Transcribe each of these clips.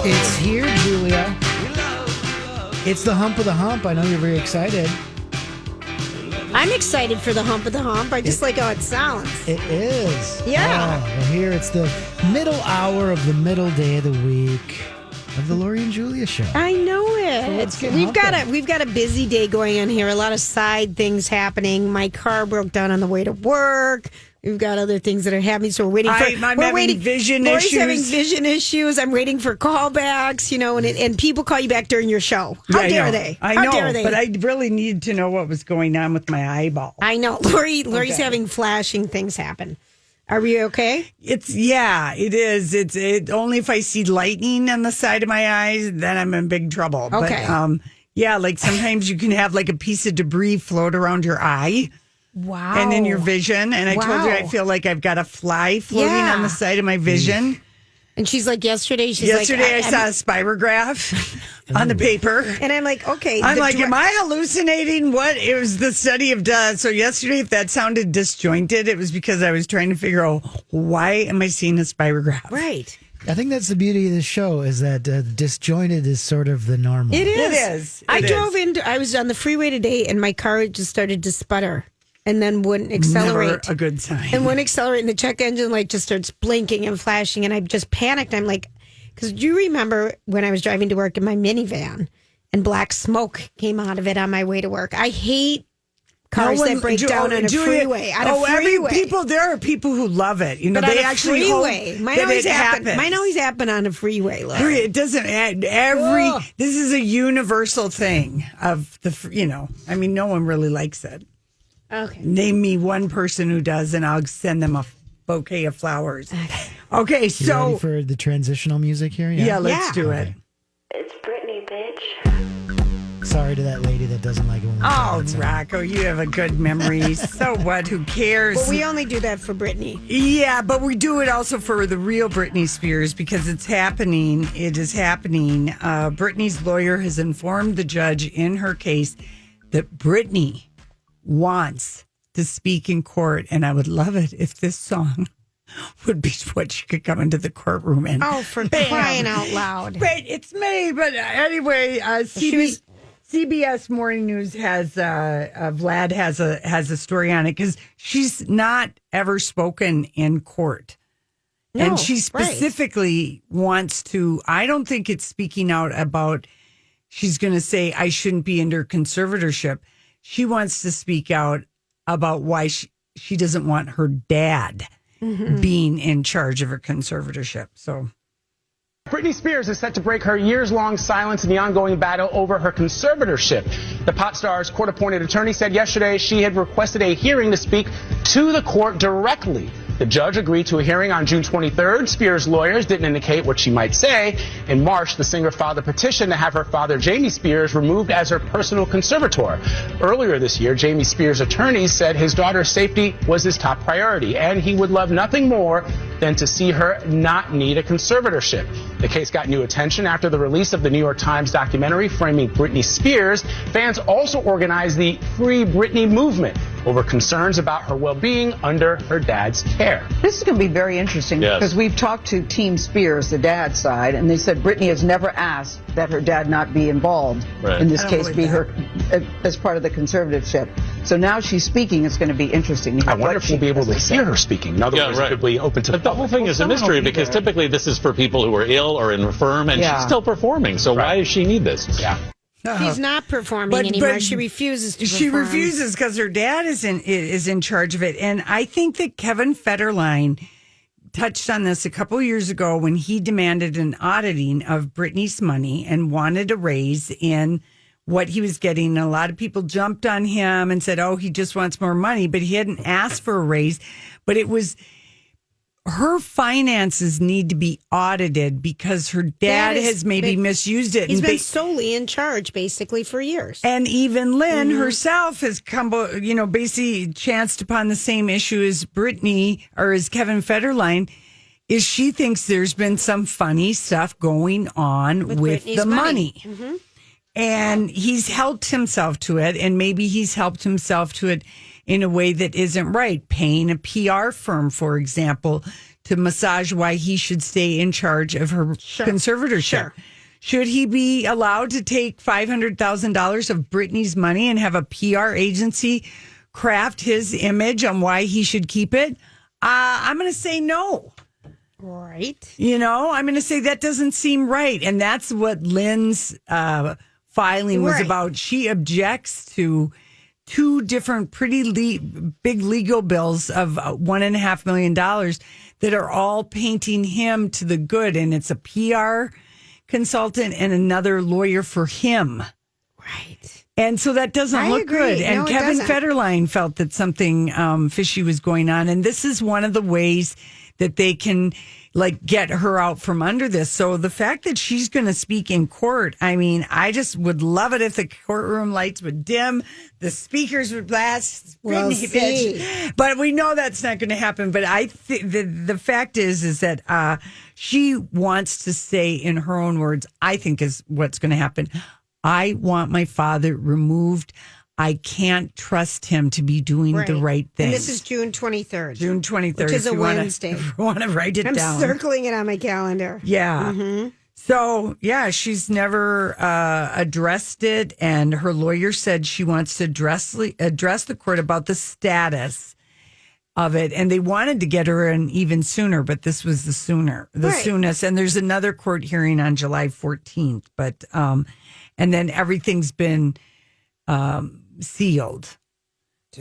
It's here, Julia. It's the hump of the hump. I know you're very excited. I'm excited for the hump of the hump. I just like how it sounds. It is. Yeah. Oh, well, here it's the middle hour of the middle day of the week of the Lori and Julia show. I know it. So let's get We've got a busy day going on here. A lot of side things happening. My car broke down on the way to work. We've got other things that are happening, so we're waiting for. I'm having vision Lori's issues. having vision issues. I'm waiting for callbacks, and people call you back during your show. How dare they? I How know, dare they? but I really need to know what was going on with my eyeball. I know. Lori's having flashing things happen. Are we okay? It is. It's only if I see lightning on the side of my eyes, then I'm in big trouble. Okay. But, like sometimes you can have like a piece of debris float around your eye. Wow. And in your vision. And I told you I feel like I've got a fly floating on the side of my vision. And she's like, yesterday I saw a spirograph on the paper. And I'm like, okay. I'm like, am I hallucinating? What? It was the study of so yesterday, if that sounded disjointed, it was because I was trying to figure out why am I seeing a spirograph? Right. I think that's the beauty of this show is that disjointed is sort of the normal. It is. It is. I was on the freeway today and my car just started to sputter. And then wouldn't accelerate. Never a good sign. And wouldn't accelerate, and the check engine light just starts blinking and flashing, and I just panicked. I'm like, because do you remember when I was driving to work in my minivan, and black smoke came out of it on my way to work? I hate cars that break down on a freeway. There are people who love it. But they on a actually freeway. hope that it happens. Mine always happen on a freeway. Laura. It doesn't. This is a universal thing of the. No one really likes it. Okay. Name me one person who does, and I'll send them a bouquet of flowers. Okay, so ready for the transitional music here? Yeah, let's do it. It's Brittany, bitch. Sorry to that lady that doesn't like it. Rocco, you have a good memory. So what? Who cares? But we only do that for Brittany. Yeah, but we do it also for the real Britney Spears because it's happening. It is happening. Britney's lawyer has informed the judge in her case that Britney wants to speak in court, and I would love it if this song would be what she could come into the courtroom and for crying out loud. But it's me. But anyway, CBS Morning News has Vlad has a story on it because she's not ever spoken in court. No, and she specifically wants to, I don't think it's speaking out about, she's going to say, I shouldn't be under conservatorship. She wants to speak out about why she doesn't want her dad being in charge of her conservatorship. So, Britney Spears is set to break her years-long silence in the ongoing battle over her conservatorship. The pop star's court-appointed attorney said yesterday she had requested a hearing to speak to the court directly. The judge agreed to a hearing on June 23rd. Spears' lawyers didn't indicate what she might say. In March, the singer filed a petition to have her father, Jamie Spears, removed as her personal conservator. Earlier this year, Jamie Spears' attorneys said his daughter's safety was his top priority, and he would love nothing more than to see her not need a conservatorship. The case got new attention after the release of the New York Times documentary framing Britney Spears. Fans also organized the Free Britney movement over concerns about her well-being under her dad's care. This is going to be very interesting because we've talked to Team Spears, the dad's side, and they said Britney has never asked that her dad not be involved, in this case, be her as part of the conservatorship. So now she's speaking. It's going to be interesting. I wonder if we'll be able to hear her speaking. In other words, it could be open to the whole thing is a mystery because typically this is for people who are ill or infirm, and she's still performing. So why does she need this? Yeah. She's not performing anymore. She refuses to perform. She refuses because her dad is in charge of it. And I think that Kevin Federline touched on this a couple years ago when he demanded an auditing of Britney's money and wanted a raise in what he was getting. And a lot of people jumped on him and said, he just wants more money. But he hadn't asked for a raise. But it was her finances need to be audited because her dad has maybe misused it. He's been solely in charge basically for years. And even Lynn herself has come, basically chanced upon the same issue as Britney or as Kevin Federline. Is she thinks there's been some funny stuff going on with the money. Mm-hmm. And he's helped himself to it. And maybe he's helped himself to it in a way that isn't right. Paying a PR firm, for example, to massage why he should stay in charge of her conservatorship. Sure. Should he be allowed to take $500,000 of Britney's money and have a PR agency craft his image on why he should keep it? I'm going to say no. Right. I'm going to say that doesn't seem right. And that's what Lynn's filing was about. She objects to 2 different pretty big legal bills of $1.5 million that are all painting him to the good. And it's a PR consultant and another lawyer for him. Right. And so that doesn't look good. And Kevin Federline felt that something fishy was going on. And this is one of the ways that they can get her out from under this. So the fact that she's going to speak in court, I mean, I just would love it if the courtroom lights would dim, the speakers would blast. But we know that's not going to happen. But I think the fact is that she wants to say in her own words, I think is what's going to happen. I want my father removed. I can't trust him to be doing the right thing. And this is June 23rd. June 23rd. Which is a Wednesday. If you want to write it down. I'm circling it on my calendar. Yeah. Mm-hmm. So, she's never addressed it. And her lawyer said she wants to address the court about the status of it. And they wanted to get her in even sooner, but this was the soonest. And there's another court hearing on July 14th. But, and then everything's been sealed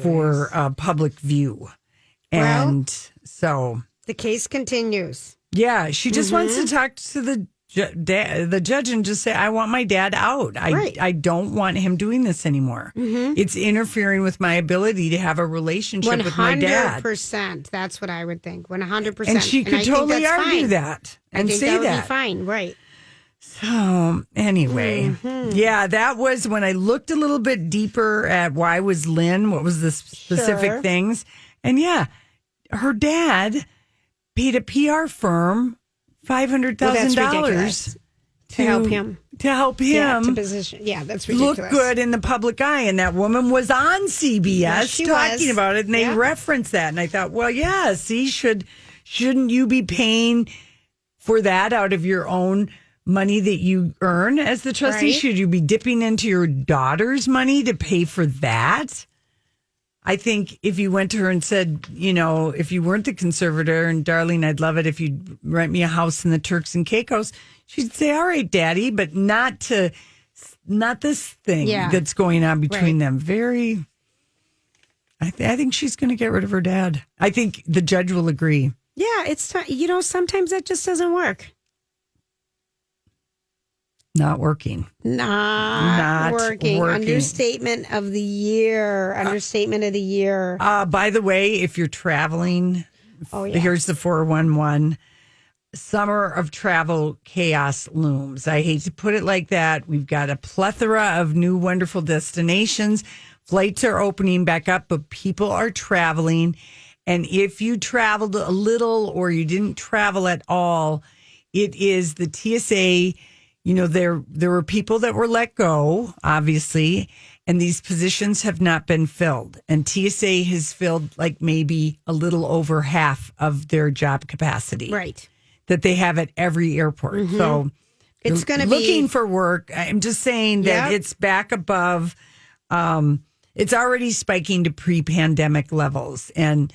for public view. And so the case continues. Yeah, she just wants to talk to the judge and just say, I want my dad out. I don't want him doing this anymore. It's interfering with my ability to have a relationship with my dad. 100%. That's what I would think. 100%. And she could totally argue that and say that. That would be fine, right. So anyway, that was when I looked a little bit deeper at why was Lynn, what was the specific things. And her dad paid a PR firm $500,000 to help him. To position. Yeah, that's ridiculous. Look good in the public eye. And that woman was on CBS talking about it. And they referenced that. And I thought, well, shouldn't you be paying for that out of your own money that you earn as the trustee? Right. Should you be dipping into your daughter's money to pay for that? I think if you went to her and said, if you weren't the conservator, and darling, I'd love it if you'd rent me a house in the Turks and Caicos, she'd say, all right, Daddy, but not this thing that's going on between them. I think she's going to get rid of her dad. I think the judge will agree. Yeah, it's sometimes that just doesn't work. Not working. Not working. Understatement of the year. By the way, if you're traveling, here's the 411. Summer of travel chaos looms. I hate to put it like that. We've got a plethora of new wonderful destinations. Flights are opening back up, but people are traveling. And if you traveled a little or you didn't travel at all, it is the TSA. There were people that were let go, obviously, and these positions have not been filled. And TSA has filled maybe a little over half of their job capacity. Right. That they have at every airport. So it's going to be looking for work. I'm just saying that it's back above. It's already spiking to pre-pandemic levels. And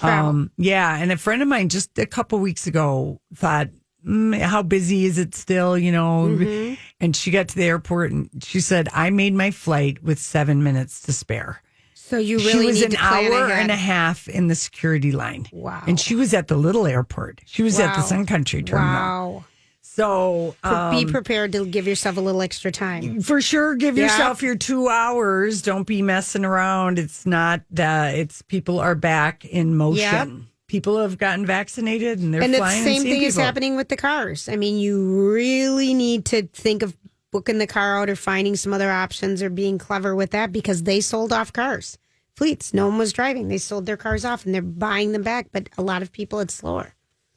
and a friend of mine just a couple weeks ago thought, how busy is it still, And she got to the airport and she said, I made my flight with 7 minutes to spare. So you really was need an to plan hour ahead. and a half in the security line. Wow. And she was at the little airport. She was at the Sun Country terminal. Wow. So be prepared to give yourself a little extra time. For sure, give yourself your 2 hours. Don't be messing around. It's not that. It's people are back in motion. Yep. People have gotten vaccinated and they're flying. And the same thing is happening with the cars. I mean, you really need to think of booking the car out or finding some other options or being clever with that because they sold off cars. Fleets. No one was driving. They sold their cars off and they're buying them back. But a lot of people, it's slower.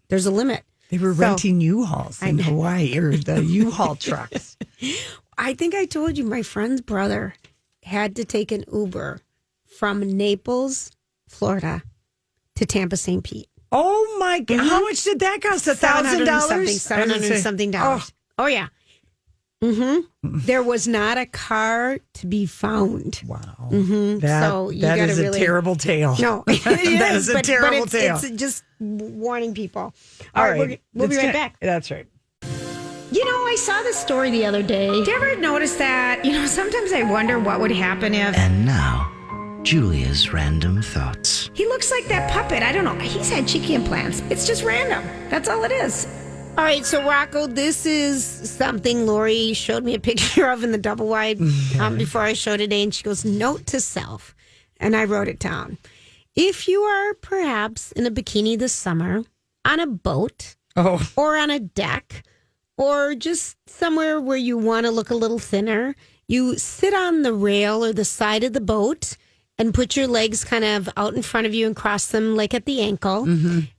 There's a limit. They were renting U-Hauls in Hawaii or the U-Haul trucks. I think I told you my friend's brother had to take an Uber from Naples, Florida, to Tampa, St. Pete. Oh my God! How much did that cost? $1,000? $700 something. Oh yeah. There was not a car to be found. Wow. That is a terrible tale. No, it that is a terrible tale. It's just warning people. All right. We'll be right back. That's right. I saw this story the other day. Did you ever notice that? Sometimes I wonder what would happen if... And now, Julia's random thoughts. He looks like that puppet. I don't know. He's had cheeky implants. It's just random. That's all it is. All right, so Rocco, this is something Lori showed me a picture of in the double wide before I showed it, and she goes, note to self. And I wrote it down. If you are perhaps in a bikini this summer, on a boat, or on a deck, or just somewhere where you want to look a little thinner, you sit on the rail or the side of the boat and put your legs kind of out in front of you and cross them like at the ankle.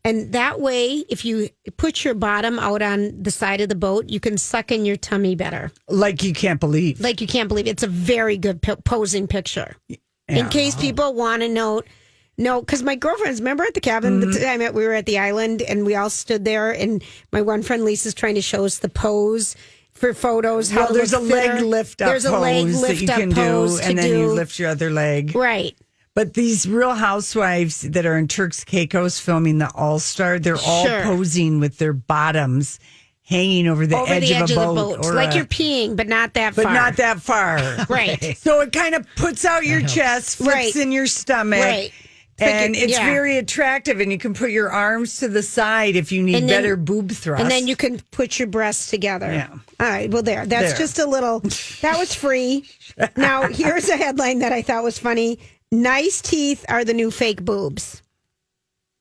And that way, if you put your bottom out on the side of the boat, you can suck in your tummy better. Like you can't believe. It's a very good posing picture. Yeah. In case people want to note. No, because my girlfriends, remember at the cabin, the time we were at the island and we all stood there and my one friend Lisa's trying to show us the pose for photos. How there's a leg lift up pose that you can do, and then you lift your other leg. Right. But these Real Housewives that are in Turks Caicos filming the All-Star, they're all posing with their bottoms hanging over the edge of a boat. Or like you're peeing, but not that far. But not that far. Right. So it kind of puts out your chest, flips in your stomach. Right. And it's very attractive, and you can put your arms to the side if you need better boob thrust. And then you can put your breasts together. Yeah. All right, well, that's just a little, that was free. Now, here's a headline that I thought was funny. Nice teeth are the new fake boobs.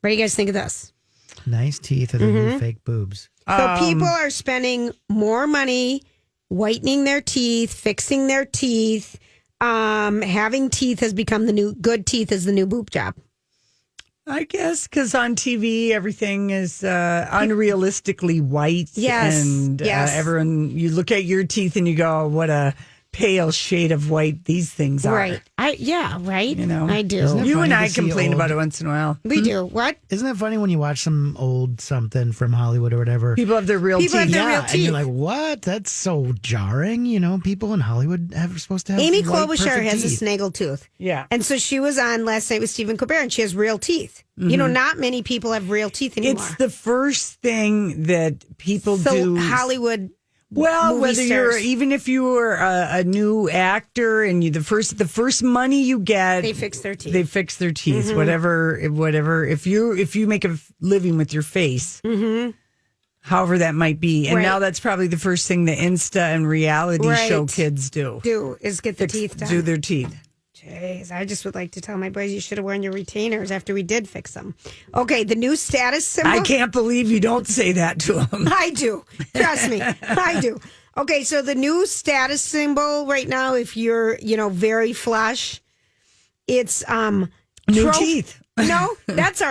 What do you guys think of this? Nice teeth are the new fake boobs. So people are spending more money whitening their teeth, fixing their teeth. Having teeth has become the new good teeth is the new boob job. I guess because on TV everything is unrealistically white. Yes, and everyone, you look at your teeth and you go, "What a pale shade of white these things are." Right. Right. I do. You and I complain about it once in a while. We do. What? Isn't that funny when you watch some old something from Hollywood or whatever? People have their real teeth. And you're like, what? That's so jarring. People in Hollywood are supposed to have Amy white, Klobuchar has teeth. a snaggle tooth. Yeah. And so she was on last night with Stephen Colbert and she has real teeth. Not many people have real teeth anymore. It's the first thing that people do. Hollywood. Well, even if you were a new actor and the first money you get, they fix their teeth. Whatever. If you make a living with your face, however that might be, and now that's probably the first thing the Insta and reality show kids do is get the teeth done. Do their teeth. Jeez, I just would like to tell my boys you should have worn your retainers after we did fix them. Okay, the new status symbol. I can't believe you don't say that to them. I do. Trust me, I do. Okay, so the new status symbol right now, if you're, very flush, it's new teeth. No, that's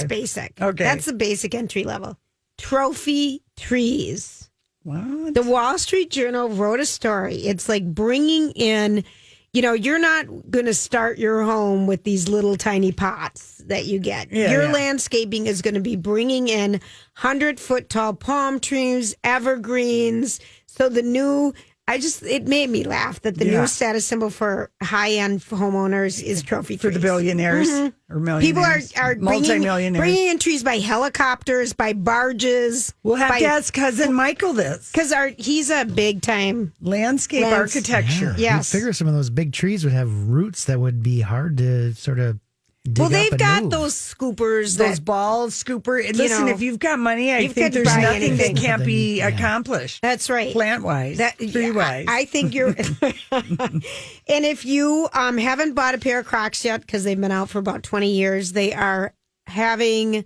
basic. Okay. That's the basic entry level. Trophy trees. What? The Wall Street Journal wrote a story. It's like bringing in... you're not going to start your home with these little tiny pots that you get. Your landscaping is going to be bringing in 100-foot tall palm trees, evergreens. So the new, it made me laugh that the new status symbol for high-end homeowners is trophy trees. For the billionaires or millionaires. People are multimillionaires. bringing in trees by helicopters, by barges. We'll have to ask cousin Michael this. Because he's a big-time landscape architecture. Yeah, yes. You figure some of those big trees would have roots that would be hard to sort of dig up they've and got move. those scoopers. Those ball scooper. Listen, if you've got money, I think there's nothing that can't be accomplished. That's right. Plant-wise, tree-wise. I think you're... And if you haven't bought a pair of Crocs yet, because they've been out for about 20 years, they are having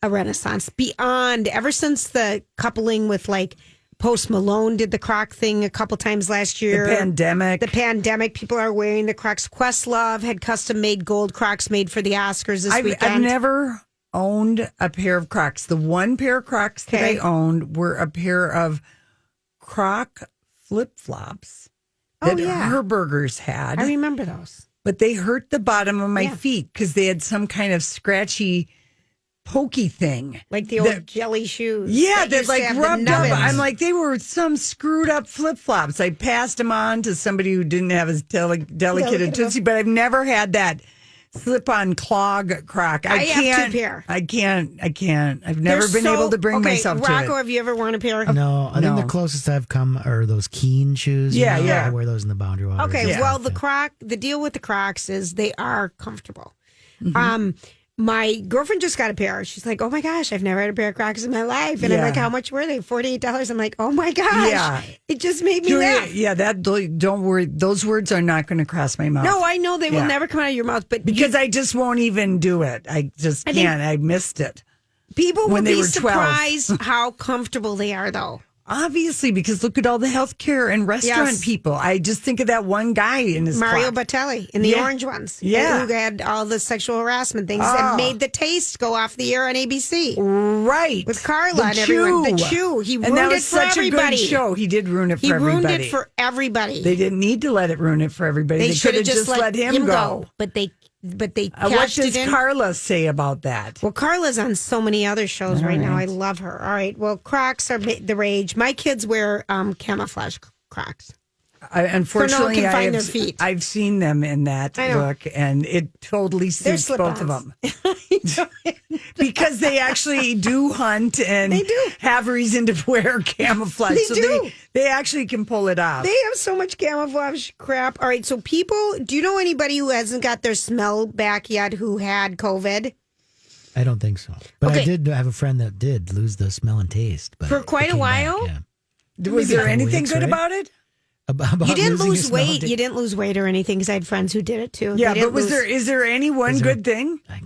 a renaissance beyond, ever since the coupling with Post Malone did the Croc thing a couple times last year. The pandemic. People are wearing the Crocs. Questlove had custom-made gold Crocs made for the Oscars this weekend. I've never owned a pair of Crocs. The one pair of Crocs that I owned were a pair of Croc flip-flops that Herberger's had. I remember those. But they hurt the bottom of my feet because they had some kind of scratchy pokey thing. Like the old jelly shoes. Yeah, that like rubbed up. I'm like, they were some screwed up flip-flops. I passed them on to somebody who didn't have as delicate a Tootsie, but I've never had that slip-on clog croc. I have 2 pair. I can't. I've never been able to bring myself to it. Rocco, have you ever worn a pair? No, I think the closest I've come are those Keen shoes. Yeah, I wear those in the Boundary Waters. Okay, well, the deal with the Crocs is they are comfortable. My girlfriend just got a pair. She's like, oh my gosh, I've never had a pair of Crocs in my life. And I'm like, how much were they? $48. I'm like, oh my gosh. Yeah. It just made me laugh. Yeah, don't worry. Those words are not going to cross my mouth. No, I know they will never come out of your mouth. But because I just won't even do it. I just can't. I missed it. People will be surprised how comfortable they are, though. Obviously, because look at all the healthcare and restaurant people. I just think of that one guy in his Mario clock. Batelli in the orange ones. Yeah. Who had all the sexual harassment things and made the taste go off the air on ABC. Right. With Carla and everyone. The Chew. He ruined it for everybody. A good show. He did ruin it for everybody. He ruined it for everybody. They didn't need to let it ruin it for everybody. They could have just let him go. But they what cashed does it in. Carla say about that? Well, Carla's on so many other shows right now. I love her. All right. Well, Crocs are the rage. My kids wear camouflage Crocs. Unfortunately, so no one can find their feet. I've seen them in that look, and it totally suits both of them. Because they actually do hunt and have reason to wear camouflage. They actually can pull it off. They have so much camouflage crap. All right, so do you know anybody who hasn't got their smell back yet who had COVID? I don't think so. But I did have a friend that did lose the smell and taste. But for quite a while? Was there anything good about it? About you didn't lose weight. You didn't lose weight or anything because I had friends who did it too. Yeah, but is there any one good thing? I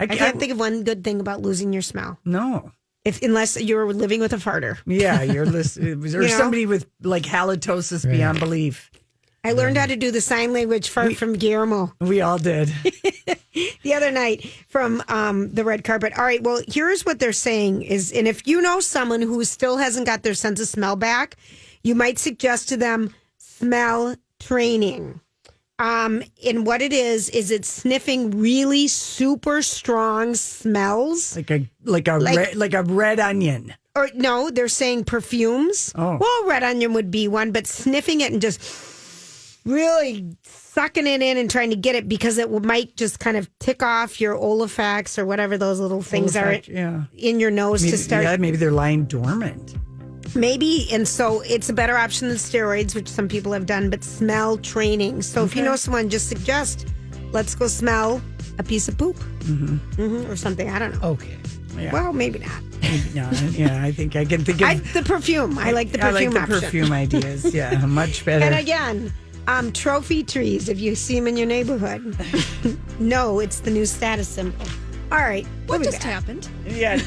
can't think of one good thing about losing your smell. No. Unless you're living with a farter. Yeah, you're listening. Or somebody with like halitosis beyond belief. I learned how to do the sign language from Guillermo. We all did. The other night from the red carpet. All right, well, here's what they're saying is, and if you know someone who still hasn't got their sense of smell back, you might suggest to them smell training. And what it is it's sniffing really super strong smells. Like a red onion. Or no, they're saying perfumes. Oh. Well, red onion would be one, but sniffing it and just really sucking it in and trying to get it because it might just kind of tick off your olfacts or whatever those little things are in your nose to start. Yeah, maybe they're lying dormant. Maybe, and so it's a better option than steroids, which some people have done, but smell training. So if you know someone, just suggest, let's go smell a piece of poop or something. I don't know. Okay. Yeah. Well, maybe not. No, yeah, I think I can think of the perfume. I like the perfume option. Perfume ideas. Yeah, much better. And again, trophy trees, if you see them in your neighborhood. No, it's the new status symbol. All right. What just happened? Yeah,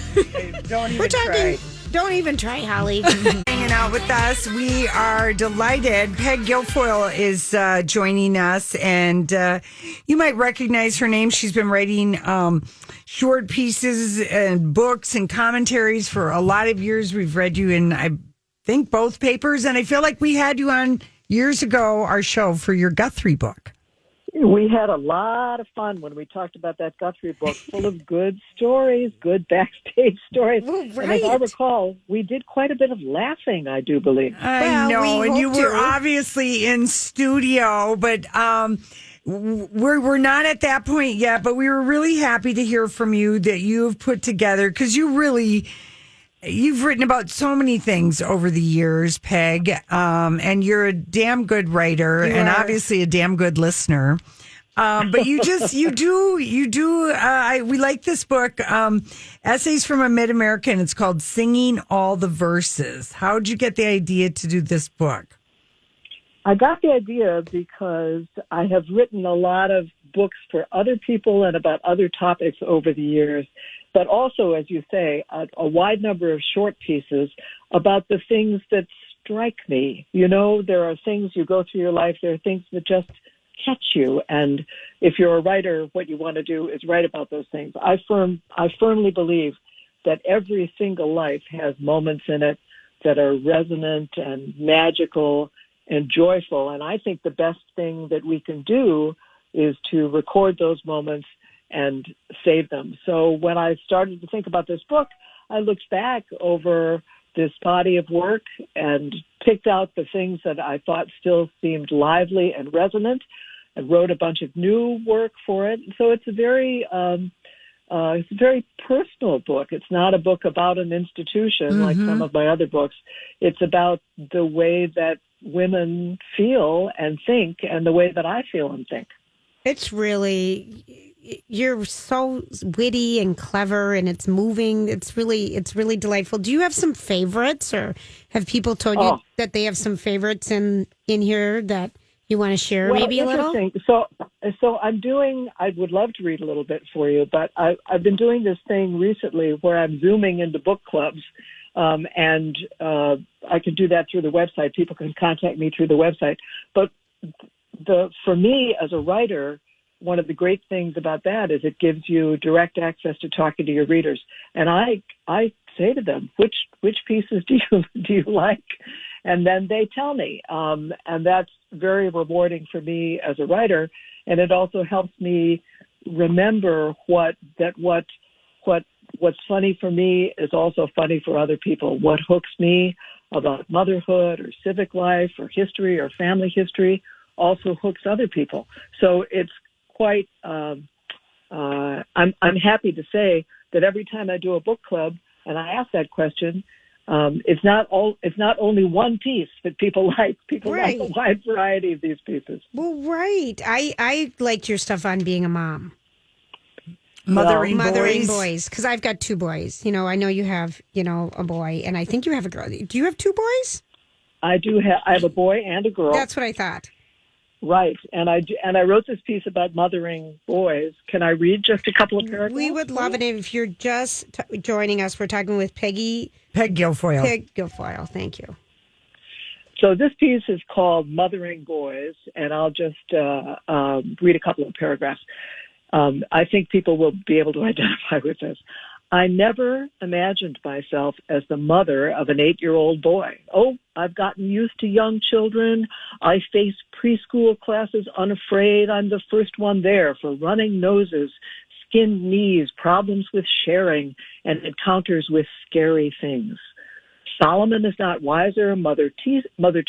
don't even try. Don't even try, Holly. Hanging out with us. We are delighted. Peg Guilfoyle is joining us, and you might recognize her name. She's been writing short pieces and books and commentaries for a lot of years. We've read you in, I think, both papers, and I feel like we had you on years ago, our show, for your Guthrie book. We had a lot of fun when we talked about that Guthrie book, full of good stories, good backstage stories. Well, right. And as I recall, we did quite a bit of laughing, I do believe. I know, and you were obviously in studio, but we're not at that point yet, but we were really happy to hear from you that you've put together, because you've written about so many things over the years, Peg, and you're a damn good writer and obviously a damn good listener. But we like this book, Essays from a Mid-American. It's called Singing All the Verses. How'd you get the idea to do this book? I got the idea because I have written a lot of books for other people and about other topics over the years, but also, as you say, a wide number of short pieces about the things that strike me. You know, there are things you go through your life, there are things that just catch you. And if you're a writer, what you want to do is write about those things. I firmly believe that every single life has moments in it that are resonant and magical and joyful. And I think the best thing that we can do is to record those moments and save them. So when I started to think about this book, I looked back over this body of work and picked out the things that I thought still seemed lively and resonant, and wrote a bunch of new work for it. So it's a very personal book. It's not a book about an institution like some of my other books. It's about the way that women feel and think, and the way that I feel and think. It's really, you're so witty and clever, and it's moving. It's really delightful. Do you have some favorites, or have people told you that they have some favorites in here that you want to share maybe a little? So I would love to read a little bit for you, but I've been doing this thing recently where I'm Zooming into book clubs, and I can do that through the website. People can contact me through the website. But for me as a writer, one of the great things about that is it gives you direct access to talking to your readers. And I say to them, which pieces do you like? And then they tell me, and that's very rewarding for me as a writer. And it also helps me remember what's funny for me is also funny for other people. What hooks me about motherhood or civic life or history or family history also hooks other people. So it's quite. I'm happy to say that every time I do a book club and I ask that question, it's not only one piece that people like. People like a wide variety of these pieces. Well, right. I liked your stuff on being a mom. Mothering boys. Because I've got two boys. You know, I know you have, a boy, and I think you have a girl. Do you have two boys? I do have. I have a boy and a girl. That's what I thought. Right, and I wrote this piece about mothering boys. Can I read just a couple of paragraphs? We would love it if you're just joining us. We're talking with Peg Guilfoyle. Peg Guilfoyle, thank you. So this piece is called Mothering Boys, and I'll just read a couple of paragraphs. I think people will be able to identify with this. I never imagined myself as the mother of an 8-year-old boy. Oh, I've gotten used to young children. I face preschool classes unafraid. I'm the first one there for running noses, skinned knees, problems with sharing, and encounters with scary things. Solomon is not wiser. Mother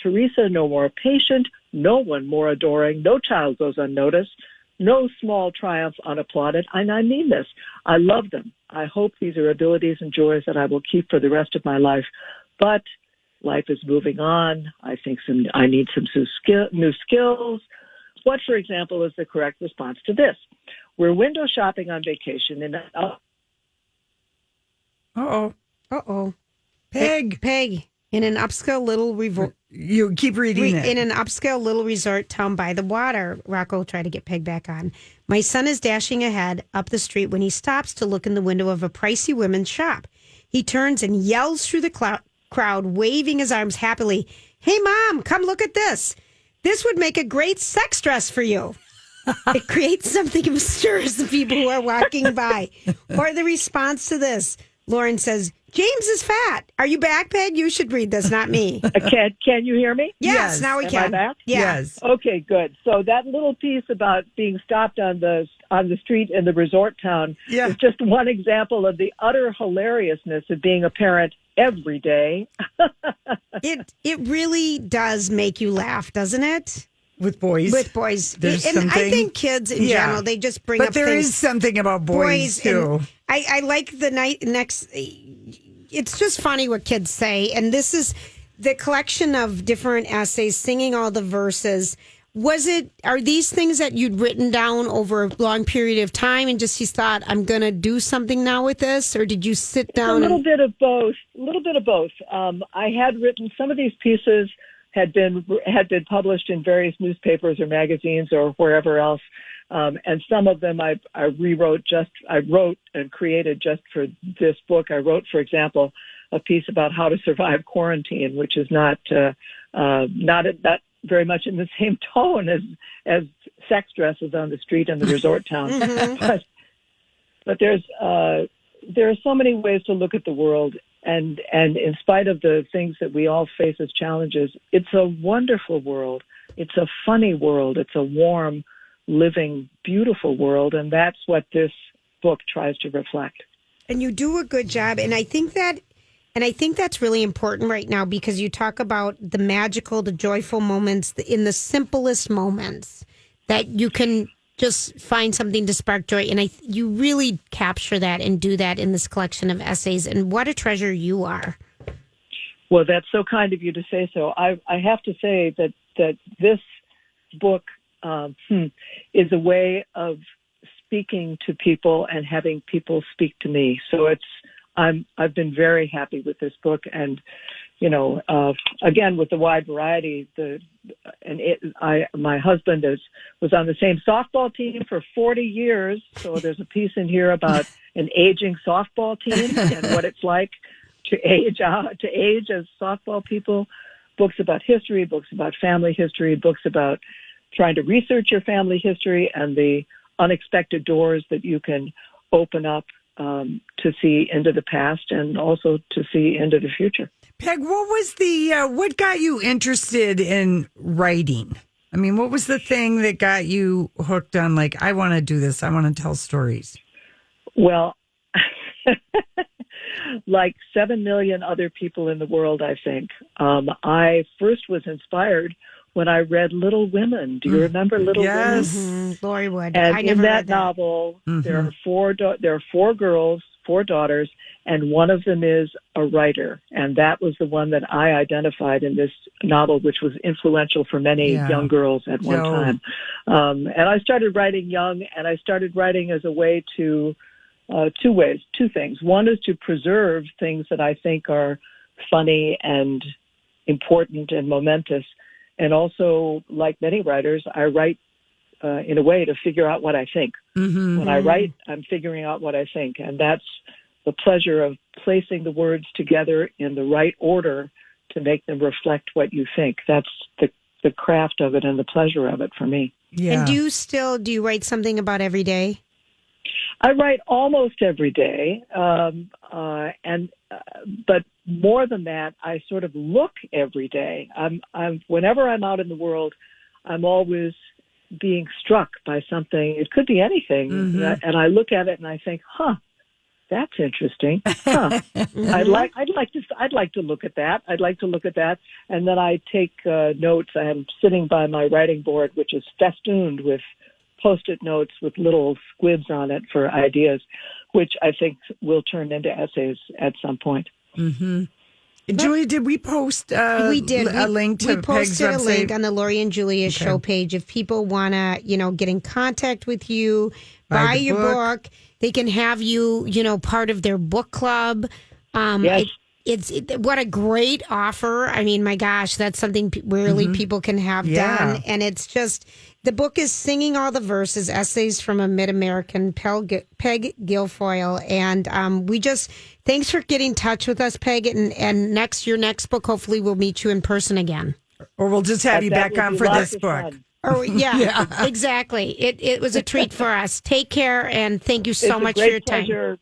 Teresa no more patient. No one more adoring. No child goes unnoticed. No small triumph unapplauded. And I mean this. I love them. I hope these are abilities and joys that I will keep for the rest of my life. But life is moving on. I think I need some new skills. What, for example, is the correct response to this? We're window shopping on vacation in Peg. In an upscale little you keep reading it. In an upscale little resort town by the water, Rocco tried to get Peg back on. My son is dashing ahead up the street when he stops to look in the window of a pricey women's shop. He turns and yells through the crowd, waving his arms happily. Hey, Mom, come look at this. This would make a great sex dress for you. It creates something of stirs the people who are walking by. Or the response to this. Lauren says, James is fat. Are you back, Peg? You should read this, not me. Can you hear me? Yes, now we can. Am I back? Yeah. Yes. Okay, good. So that little piece about being stopped on the street in the resort town is just one example of the utter hilariousness of being a parent every day. It really does make you laugh, doesn't it? With boys. There's something. I think kids in general, they just bring up things. But there is something about boys too. I like the next. It's just funny what kids say. And this is the collection of different essays, singing all the verses. Are these things that you'd written down over a long period of time and just you thought, I'm going to do something now with this? Or did you sit down? A little bit of both. I had written some of these pieces had been published in various newspapers or magazines or wherever else. And some of them I wrote and created just for this book. I wrote, for example, a piece about how to survive quarantine, which is not very much in the same tone as sex dresses on the street in the resort town. Mm-hmm. But there are so many ways to look at the world. And in spite of the things that we all face as challenges, it's a wonderful world. It's a funny world. It's a warm, living, beautiful world. And that's what this book tries to reflect. And you do a good job. And I think that's really important right now, because you talk about the magical, the joyful moments in the simplest moments that you can just find something to spark joy. And you really capture that and do that in this collection of essays. And what a treasure you are. Well, that's so kind of you to say so. I have to say that this book is a way of speaking to people and having people speak to me. So I've been very happy with this book, and again, with the wide variety. My husband was on the same softball team for 40 years, so there's a piece in here about an aging softball team and what it's like to age as softball people. Books about history, books about family history, books about trying to research your family history and the unexpected doors that you can open up to see into the past and also to see into the future. Peg, what got you interested in writing? I mean, what was the thing that got you hooked on, like, I want to do this, I want to tell stories? Well, like 7 million other people in the world, I think. I first was inspired when I read Little Women. Do you remember Little Women? Mm-hmm. Lori Wood. And I never in that read that novel, there are 4 girls, 4 daughters, and one of them is a writer. And that was the one that I identified in this novel, which was influential for many young girls at one time. And I started writing young, and I started writing as a way to, 2 things. One is to preserve things that I think are funny and important and momentous. And also, like many writers, I write in a way to figure out what I think. Mm-hmm. When I write, I'm figuring out what I think. And that's the pleasure of placing the words together in the right order to make them reflect what you think. That's the craft of it and the pleasure of it for me. Yeah. And do you write something about every day? I write almost every day. But more than that, I sort of look every day. Whenever I'm out in the world, I'm always being struck by something. It could be anything. Mm-hmm. And I look at it and I think, that's interesting. I'd like to look at that. I'd like to look at that. And then I take notes. I am sitting by my writing board, which is festooned with Post-it notes with little squibs on it for ideas, which I think will turn into essays at some point. Mm-hmm. Julia, did we post we did. A link to we Peg's posted website? A link on the Lori and Julia show page. If people want to, get in contact with you, buy your book, they can have you, part of their book club. Yes. What a great offer. I mean, my gosh, that's something really people can have done. And it's just, the book is Singing All the Verses, Essays from a Mid-American, Peg Guilfoyle. And thanks for getting in touch with us, Peg. And your next book, hopefully we'll meet you in person again. Or we'll just have you back on for this book. Oh, yeah, exactly. It was a treat for us. Take care, and thank you so much for your time.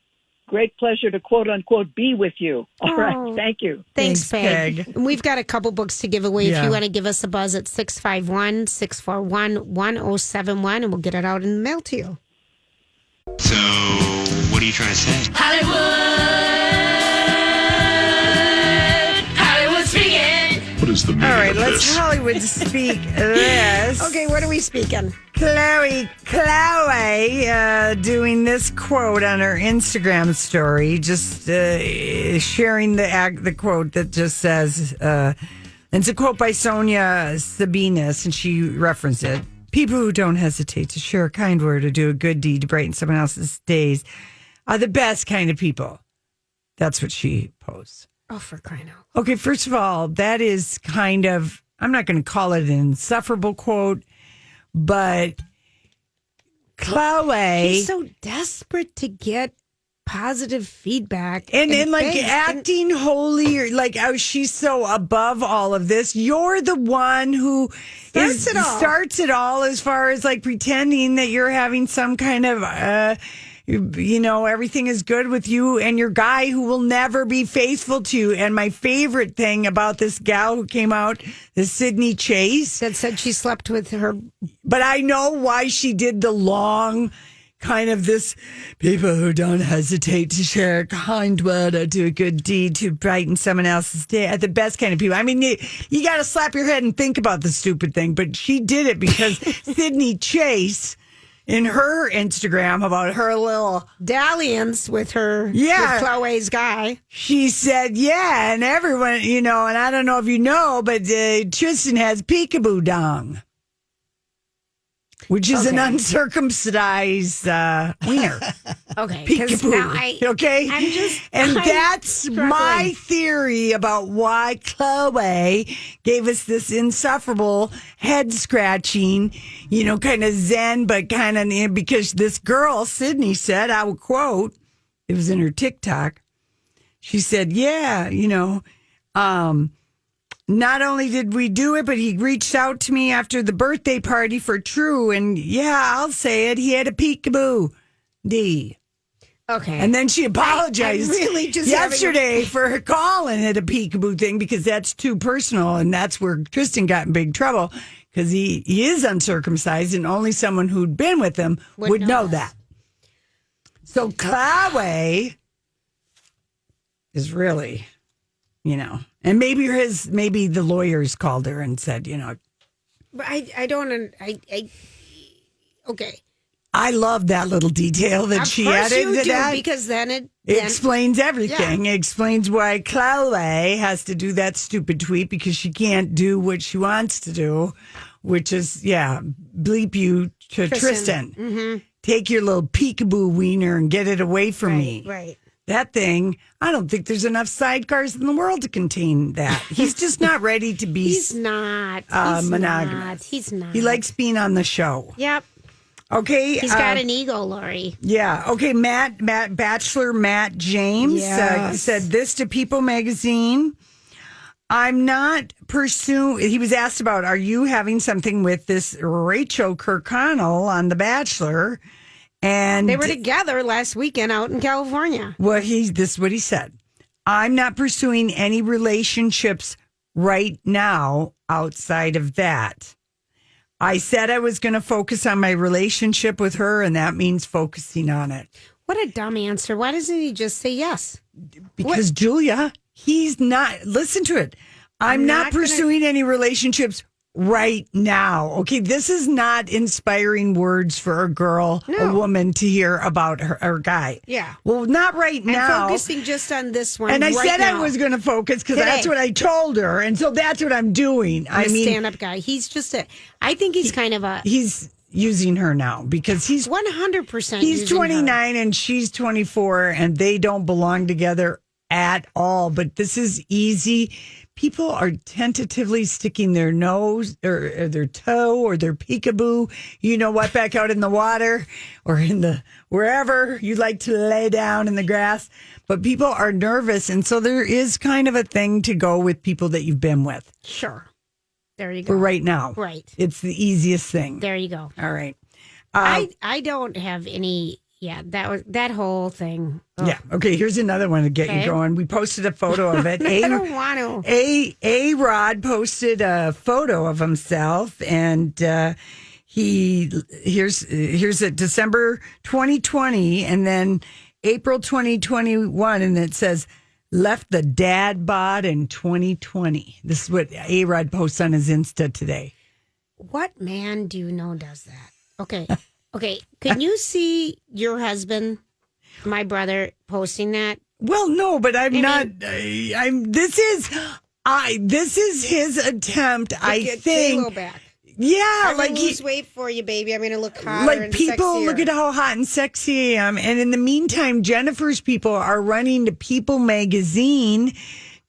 Great pleasure to quote unquote be with you. All right. Thank you. Thanks, Peg. And we've got a couple books to give away. If you want to give us a buzz at 651-641-1071, and we'll get it out in the mail to you. So, what are you trying to say? Hollywood speaking. What is the meaning All right, of let's this? Hollywood speak this. Okay, what are we speaking? Chloe, doing this quote on her Instagram story, just sharing the quote that just says, it's a quote by Sonia Sabinas, and she referenced it. People who don't hesitate to share a kind word or do a good deed to brighten someone else's days are the best kind of people. That's what she posts. Oh, for crying out. Okay, first of all, that is kind of, I'm not going to call it an insufferable quote, but Chloe. She's so desperate to get positive feedback. And like acting holy, or like, oh, she's so above all of this. You're the one who starts it all as far as like pretending that you're having some kind of everything is good with you and your guy who will never be faithful to you. And my favorite thing about this gal who came out, this Sydney Chase, that said she slept with her. But I know why she did the long kind of this people who don't hesitate to share a kind word or do a good deed to brighten someone else's day are the best kind of people. I mean, you got to slap your head and think about the stupid thing, but she did it because Sydney Chase, in her Instagram about her little dalliance with with Chloe's guy, she said, yeah, and everyone, and I don't know if you know, but Tristan has peekaboo dong. Which is an uncircumcised wiener. Okay. Peekaboo. That's my theory about why Chloe gave us this insufferable head scratching, kind of zen, but kind of because this girl, Sydney, said, I will quote, it was in her TikTok. She said, not only did we do it, but he reached out to me after the birthday party for True. And I'll say it. He had a peekaboo D. Okay. And then she apologized yesterday for calling it a peekaboo thing because that's too personal. And that's where Tristan got in big trouble because he is uncircumcised and only someone who'd been with him would know that. So Chloe is really, and maybe the lawyers called her and said, But I don't. Okay. I love that little detail that she added to that because then it explains everything. Yeah. It explains why Chloe has to do that stupid tweet because she can't do what she wants to do, which is bleep you to Tristan. Mm-hmm. Take your little peekaboo wiener and get it away from me. Right. That thing, I don't think there's enough sidecars in the world to contain that. He's just not ready to be He's not. monogamous. He's not. He likes being on the show. Yep. Okay. He's got an ego, Lori. Yeah. Okay. Bachelor Matt James said this to People magazine. I'm not pursuing. He was asked about, are you having something with this Rachel Kirkconnell on The Bachelor? And they were together last weekend out in California. Well, this is what he said. I'm not pursuing any relationships right now outside of that. I said I was going to focus on my relationship with her, and that means focusing on it. What a dumb answer. Why doesn't he just say yes? Because, Julia, he's not. Listen to it. I'm not pursuing any relationships right now. Okay, this is not inspiring words for a girl, a woman to hear about her guy. Yeah. Well, not right now. I'm focusing just on this one. And I said now. I was going to focus because that's what I told her. And so that's what I'm doing. I'm a stand-up guy. He's just I think he's kind of a... He's using her now because he's 100%. He's 29 and she's 24 and they don't belong together at all. But this is easy. People are tentatively sticking their nose or their toe or their peekaboo, back out in the water or in the wherever you like to lay down in the grass. But people are nervous. And so there is kind of a thing to go with people that you've been with. Sure. There you go. For right now. Right. It's the easiest thing. There you go. All right. I don't have any. Yeah, that whole thing. Oh. Yeah. Okay. Here's another one to get you going. We posted a photo of it. I don't want to. A-Rod posted a photo of himself, and here's it December 2020, and then April 2021, and it says left the dad bod in 2020. This is what A-Rod posts on his Insta today. What man do you know does that? Okay. Okay, can you see your husband, my brother, posting that? Well, no, but I'm not. This is his attempt. I think. J-Lo back. Yeah, I'm gonna lose weight for you, baby. I'm gonna look hotter like and people sexier. Look at how hot and sexy I am. And in the meantime, Jennifer's people are running to People magazine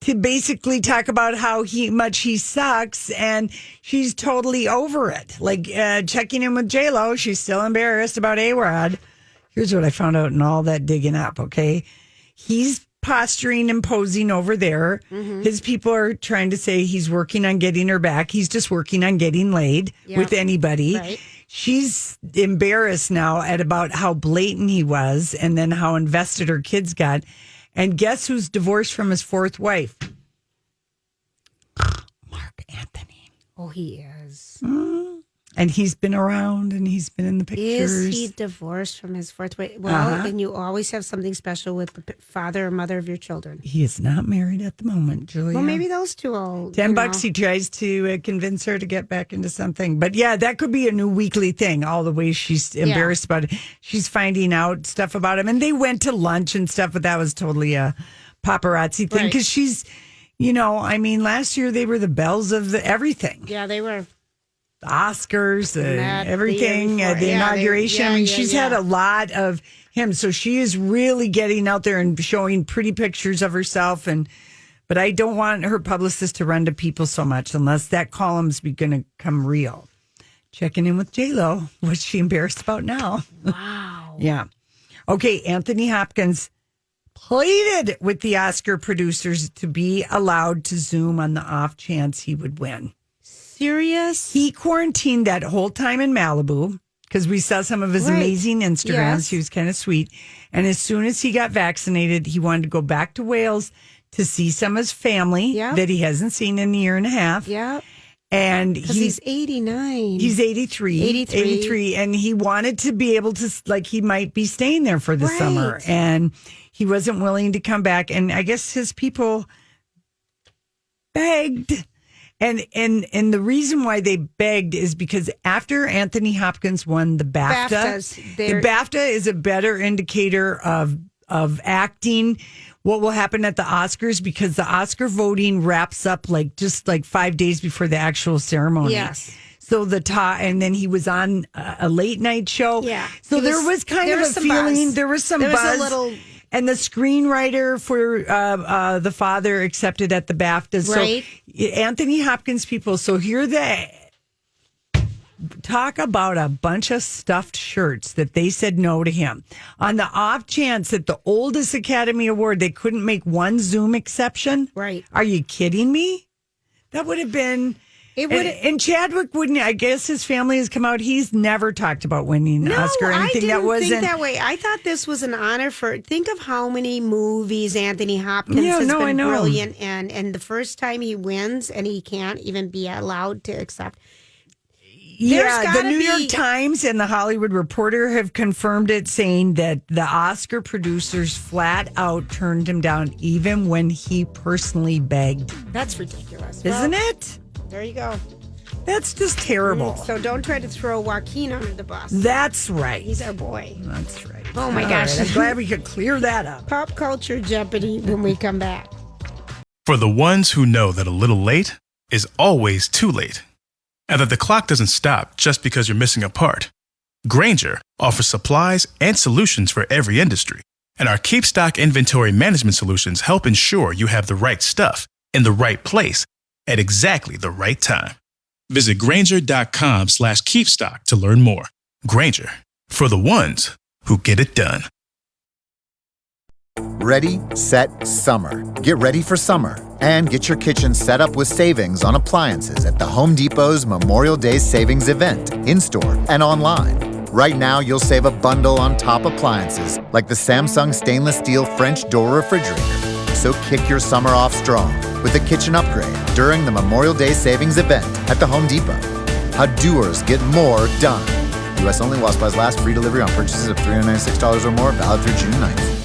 to basically talk about how much he sucks, and she's totally over it. Like checking in with J-Lo, she's still embarrassed about A-Rod. Here's what I found out in all that digging up, okay? He's posturing and posing over there. Mm-hmm. His people are trying to say he's working on getting her back. He's just working on getting laid with anybody. Right. she's embarrassed now at about how blatant he was and then how invested her kids got. And guess who's divorced from his fourth wife? Mark Anthony. Oh, he is. And he's been around and he's been in the pictures. Is he divorced from his fourth wife? Well, and you always have something special with the father or mother of your children. He is not married at the moment, Julia. Well, maybe those two will. $10 he tries to convince her to get back into something. But yeah, that could be a new weekly thing, all the way she's embarrassed about it. She's finding out stuff about him. And they went to lunch and stuff, but that was totally a paparazzi thing. Because she's, last year they were the belles of everything. Yeah, they were. The Oscars, everything, the inauguration. She's had a lot of him. So she is really getting out there and showing pretty pictures of herself. But I don't want her publicist to run to people so much unless that column's going to come real. Checking in with J-Lo. What's she embarrassed about now? Wow. Yeah. Okay, Anthony Hopkins pleaded with the Oscar producers to be allowed to Zoom on the off chance he would win. Serious? He quarantined that whole time in Malibu because we saw some of his amazing Instagrams. Yes. He was kind of sweet. And as soon as he got vaccinated, he wanted to go back to Wales to see some of his family that he hasn't seen in a year and a half. Yeah. And he's 89. He's 83. 83. And he wanted to be able to, he might be staying there for the summer. And he wasn't willing to come back. And I guess his people begged. And the reason why they begged is because after Anthony Hopkins won the BAFTA, the BAFTA is a better indicator of acting, what will happen at the Oscars, because the Oscar voting wraps up just 5 days before the actual ceremony. Yes. So and then he was on a late night show. Yeah. So there was kind of a feeling, buzz. There was some buzz. Was a little. And the screenwriter for The Father accepted at the BAFTA. Right. So Anthony Hopkins people. So here they talk about a bunch of stuffed shirts that they said no to him. On the off chance that the oldest Academy Award, they couldn't make one Zoom exception. Right. Are you kidding me? That would have been... And Chadwick wouldn't. I guess his family has come out. He's never talked about winning an Oscar or anything. I didn't think that way. I thought this was an honor for. Think of how many movies Anthony Hopkins has been brilliant in, and the first time he wins and he can't even be allowed to accept. The New York Times and the Hollywood Reporter have confirmed it, saying that the Oscar producers flat out turned him down, even when he personally begged. That's ridiculous, isn't it? There you go. That's just terrible. So don't try to throw Joaquin under the bus. That's right. He's our boy. That's right. Oh, my gosh. Right. I'm glad we could clear that up. Pop culture Jeopardy when we come back. For the ones who know that a little late is always too late, and that the clock doesn't stop just because you're missing a part, Grainger offers supplies and solutions for every industry. And our Keep Stock inventory management solutions help ensure you have the right stuff in the right place at exactly the right time. Visit Grainger.com/keepstock to learn more. Grainger, for the ones who get it done. Ready, set, summer. Get ready for summer and get your kitchen set up with savings on appliances at the Home Depot's Memorial Day Savings Event, in-store and online. Right now, you'll save a bundle on top appliances like the Samsung stainless steel French door refrigerator. So kick your summer off strong with a kitchen upgrade during the Memorial Day Savings Event at the Home Depot. How doers get more done. U.S. only while supplies last. Free delivery on purchases of $396 or more. Valid through June 9th.